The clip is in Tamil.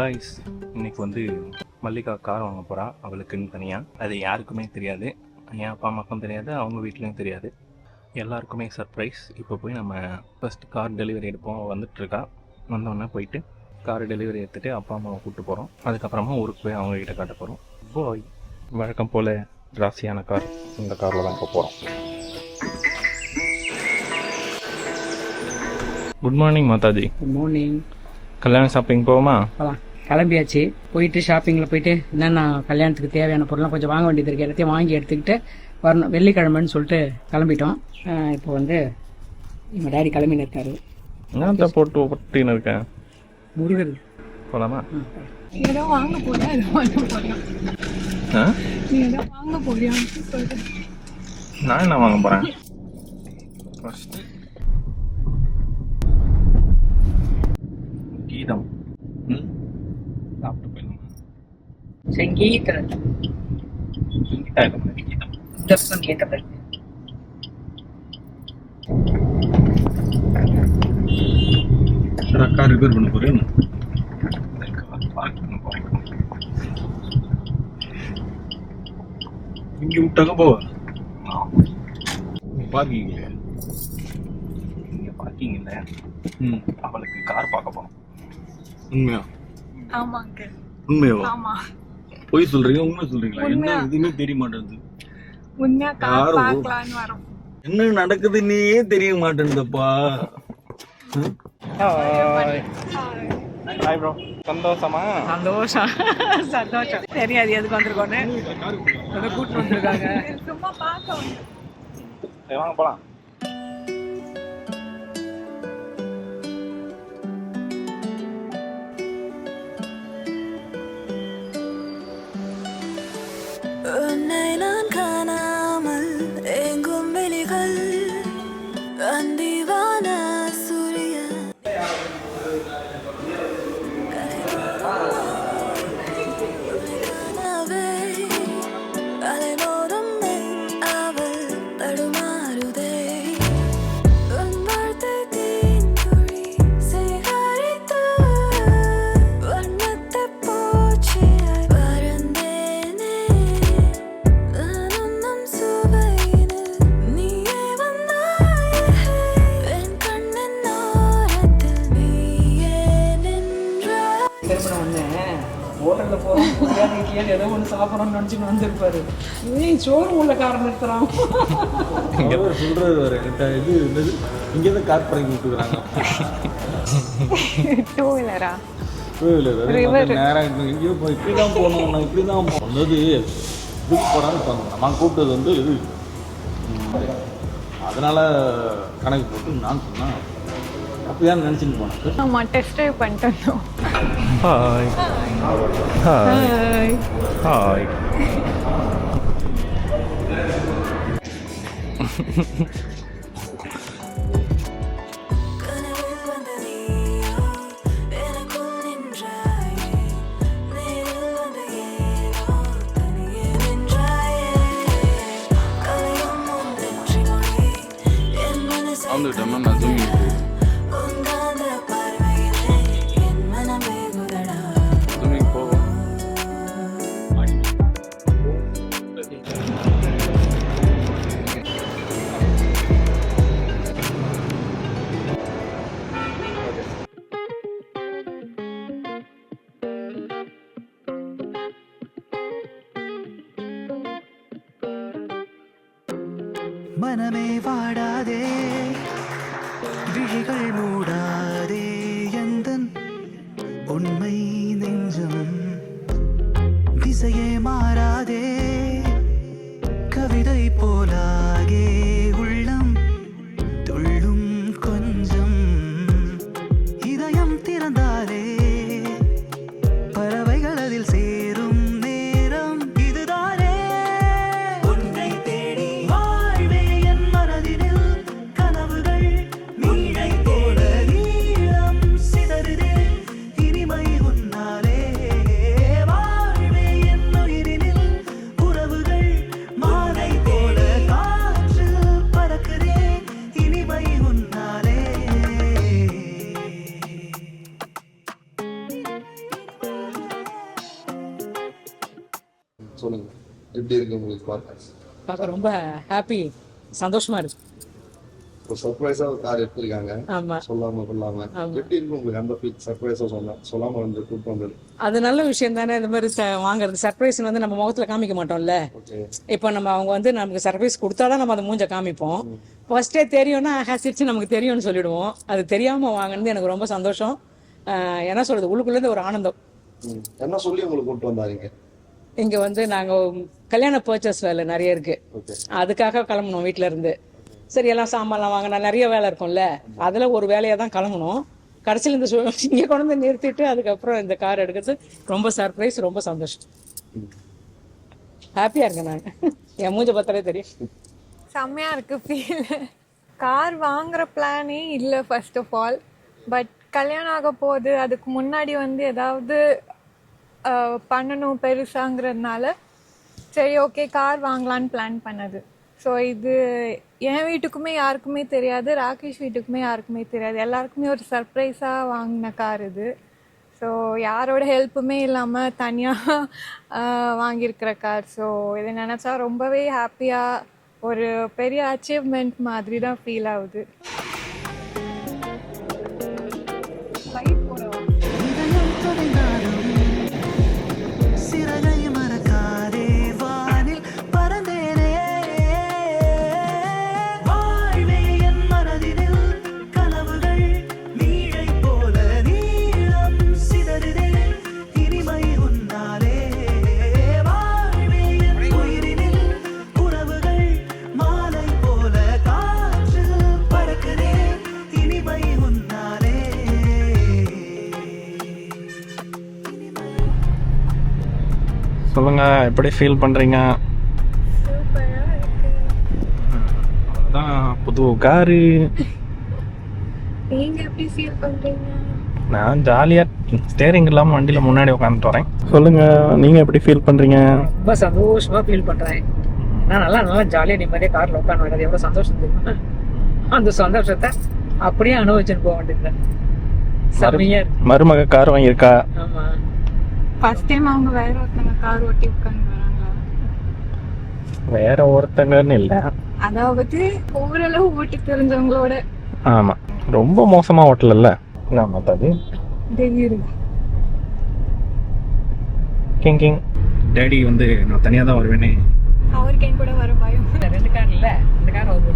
காய்ஸ், இன்னைக்கு மல்லிகா கார் வாங்க போகிறா. அவளுக்குன்னு தனியாக. அது யாருக்குமே தெரியாது. என் அப்பா அம்மாக்கும் தெரியாது, அவங்க வீட்லேயும் தெரியாது. எல்லாருக்குமே சர்ப்ரைஸ். இப்போ போய் நம்ம ஃபஸ்ட்டு கார் டெலிவரி எடுப்போம். வந்துட்டுருக்கா. வந்தோடனே போயிட்டு கார் டெலிவரி எடுத்துகிட்டு அப்பா அம்மாவை கூப்பிட்டு போகிறோம். அதுக்கப்புறமா ஊருக்கு போய் அவங்கக்கிட்ட காட்ட போகிறோம். போய் வழக்கம் போல் ராசியான கார், இந்த காரில் தான் இப்போ போகிறோம். Good morning Mataji. Good morning. கல்யாணம் ஷாப்பிங் போவோமா? போகலாம். கிளம்பியாச்சு. போயிட்டு ஷாப்பிங்கில் போயிட்டு என்னென்ன கல்யாணத்துக்கு தேவையான பொருள்லாம் கொஞ்சம் வாங்க வேண்டியது இருக்குது. எல்லாத்தையும் வாங்கி எடுத்துக்கிட்டு வரணும். வெள்ளிக்கிழமைன்னு சொல்லிட்டு கிளம்பிட்டோம். இப்போ எங்கள் டேடி கிளம்பின்னு இருக்காரு. என்ன போட்டு ஒட்டின்னு இருக்கேன்? முருகர். போகலாமா? ஏதோ வாங்க போறியா? வாங்க போறியா? நான் என்ன வாங்க போகிறேன்? கீதம் சாப்பிட்டு போயிடலாம். சங்கீதம் கார் ரிப்பேர் பண்ண போறேன். இங்க விட்டாங்க போ. பார்க்கிங் இல்லையா? இங்க பார்க்கிங் இல்லை. அவளுக்கு கார் பார்க்க போறோம். உண்மையா? ஆமாங்க. உண்மையாவா? ஆமா. போய் சொல்றீங்க? உண்மை சொல்றீங்களா? என்ன எதுவுமே தெரிய மாட்டேங்குது. உண்மையா கார் பார்க்கலாம்னு வரோம். என்ன நடக்குதுன்னே தெரிய மாட்டேங்குதுப்பா. Hi bro. சந்தோஷமா? சந்தோஷம். தெரியாது எதுக்கு வந்திருக்கோன்னு. கூட்டு வந்திருக்காங்க. சும்மா பார்க்க வந்து. சரி வாங்க போலாம். உன்னை நான் காணாமல் எங்கும் வெளிகள் அந்திவான சூரியன் அலைமோதும் அவள் தடுமாறுதே உன் வார்த்தை தீந்துளி சேகரித்து வண்ணத்தை பூச்சியாய் பறந்தேனே நானும் சுவையினில் நீயே வந்தாயே என் கண்ணின் ஓரத்தில் நீயே நின்றாய். திருமணம் ஹோட்டலில் போகிறோம், பிரியாணி இட்லியான்னு ஏதோ ஒன்று சாப்பிட்றோம்னு நினச்சின்னு வந்திருப்பாரு. சோறு உள்ள காரம் நிறுத்துறான். இங்கே சொல்கிறது வர இது என்னது இங்கே தான் கார் பண்ணி கொடுத்துக்கிறாங்க. டூ வீலரா? டூ வீலர் நேராக எங்கேயோ போய் இப்படி தான் போகணும். நான் இப்படி தான் போனது இதுக்கு போகிறான்னு சொன்னோம். நம்ம கூப்பிட்டது இது அதனால் கணக்கு போட்டு நான் சொன்னேன். அப்படிதான் நினச்சிட்டு போனேன். ஆமா, டெஸ்ட் ட்ரைவ் பண்ணிட்டு வந்தோம். Hi hi hi. கனவில் வந்த நீயோ எனக்குள் நின்றாயே நேரில் வந்த ஏனோ தனியே நின்றாயே கலையும் உன் வெற்றி மொழி என் மனசை உங்காந்த பார்வையிலே என் மனம் வேகுதடா. போவோம். மனமே வாடாதே, விழிகள் மூடாதே, எந்தன் உண்மை நெஞ்சம் திசையே மாறாதே, கவிதை போலாகே உள்ளம் துள்ளும் கொஞ்சம் இதயம் திறந்தாலே பறவைகள் அதில் சேரும் நேரம் இதுதானே. உன்னை தேடி வாழ்வே என் மனதினில் கனவுகள் நீழை போல நீ சொல்லுங்க, எப்படி இருக்கு உங்களுக்கு பார்க்க? பார்க்க ரொம்ப ஹாப்பி, சந்தோஷமா இருக்கு. ஒரு சர்ப்ரைஸா ஒரு கார் எடுத்திருக்காங்க, ஆமா, சொல்லாம கொள்ளாம. எப்படி இருக்கு உங்களுக்கு அந்த ஃபீல்? சர்ப்ரைஸா சொல்லாம வந்து கூப்பிட்டு வந்தது. அது நல்ல விஷயம் தானே. இந்த மாதிரி வாங்குறது சர்ப்ரைஸ் வந்து நம்ம முகத்துல காமிக்க மாட்டோம்ல. ஓகே. இப்போ நம்ம அவங்க வந்து நமக்கு சர்ப்ரைஸ் கொடுத்தாதான் நம்ம அந்த மூஞ்ச காமிப்போம். ஃபர்ஸ்டே தெரியும்னா சிரிச்சு நமக்கு தெரியும்னு சொல்லிடுவோம். அது தெரியாம வாங்கினது எனக்கு ரொம்ப சந்தோஷம். என்ன சொல்றது, உள்ளுக்குள்ளேருந்து ஒரு ஆனந்தம். என்ன சொல்லி உங்களுக்கு கூப்பிட்டு வந்தாருங்க? இங்க வந்து நாங்க கல்யாண பர்ச்சேஸ் வேலை நிறைய இருக்கு, ஓகே. அதுக்காக கிளம்பணும் வீட்டுல இருந்து. சரி, எல்லாம் சாமான்லாம் வாங்கினா நிறைய வேலை இருக்கும்ல, அதுல ஒரு வேலையா தான் கிளம்பணும். கடைசியில் இந்த இங்க கொண்டு வந்து நிறுத்திட்டு அதுக்கப்புறம் இந்த கார் எடுக்கிறது ரொம்ப சர்ப்ரைஸ், ரொம்ப சந்தோஷம், ஹாப்பியா இருக்கேன் நான். என் மூஞ்ச பார்த்தாலே தெரியும். செம்மையா இருக்கு ஃபீல். கார் வாங்குற பிளானே இல்லை ஃபர்ஸ்ட் ஆஃப் ஆல். பட் கல்யாணம் ஆக போகுது, அதுக்கு முன்னாடி வந்து ஏதாவது பண்ணணும் பெருசாங்கிறதுனால சரி ஓகே கார் வாங்கலான்னு பிளான் பண்ணது. ஸோ இது என் வீட்டுக்குமே யாருக்குமே தெரியாது, ராகேஷ் வீட்டுக்குமே யாருக்குமே தெரியாது. எல்லாருக்குமே ஒரு சர்ப்ரைஸாக வாங்கின கார் இது. ஸோ யாரோட ஹெல்ப்புமே இல்லாமல் தனியாக வாங்கியிருக்கிற கார். ஸோ இதை நினச்சா ரொம்பவே ஹாப்பியாக, ஒரு பெரிய அச்சீவ்மெண்ட் மாதிரி தான் ஃபீல் ஆகுது. சிறகை மறக்காதே வானில் பறந்தேனே, வாழ்வே என் மனதினில் கனவுகள் நீழை போல நீளம் சிதறுதே, இனிமை உன்னாலே வாழ்வே என் உயிரினில் உறவுகள் மாலை போல காற்றில் பறக்குதே, இனிமை உன்னாலே. சொல்லுங்க, எப்படி ஃபீல் பண்றீங்க? சூப்பராக இருக்கு. அதான் புது காரு. நீங்கள் எப்படி ஃபீல் பண்ணுறீங்க? நான் ஜாலியாக ஸ்டேரிங் இல்லாமல் வண்டியில் முன்னாடி உட்காந்துட்டு வரேன். சொல்லுங்க, நீங்கள் எப்படி ஃபீல் பண்ணுறீங்க? ரொம்ப சந்தோஷமா ஃபீல் பண்றேன். நான் நல்லா ஜாலியா நிம்மதியா கார்ல உட்காந்து வர்றது எவ்வளவு சந்தோஷம் தெரியுமா? அந்த சந்தோஷத்தை அப்படியே அனுபவிச்சுட்டு போக வேண்டியது. செம்மையா இருக்கு. மருமக கார் வாங்கியிருக்கா? ஆமா, ஃபர்ஸ்ட் டைம் அவங்க வேற ஒருத்தங்க கார் ஓட்டி உட்காந்து வராங்களா? வேற ஒருத்தங்கன்னு இல்லை, அதாவது ஓரளவு ஓட்டி தெரிஞ்சவங்களோட. ஆமாம், ரொம்ப மோசமாக ஓட்டலல்ல. நான் மற்றது தெரியுது. கிங் கிங் டேடி வந்து நான் தனியாக தான் வருவேனே. அவருக்கு என் கூட வர பயம். 2 கார் இல்ல, இந்த கார் ஒரு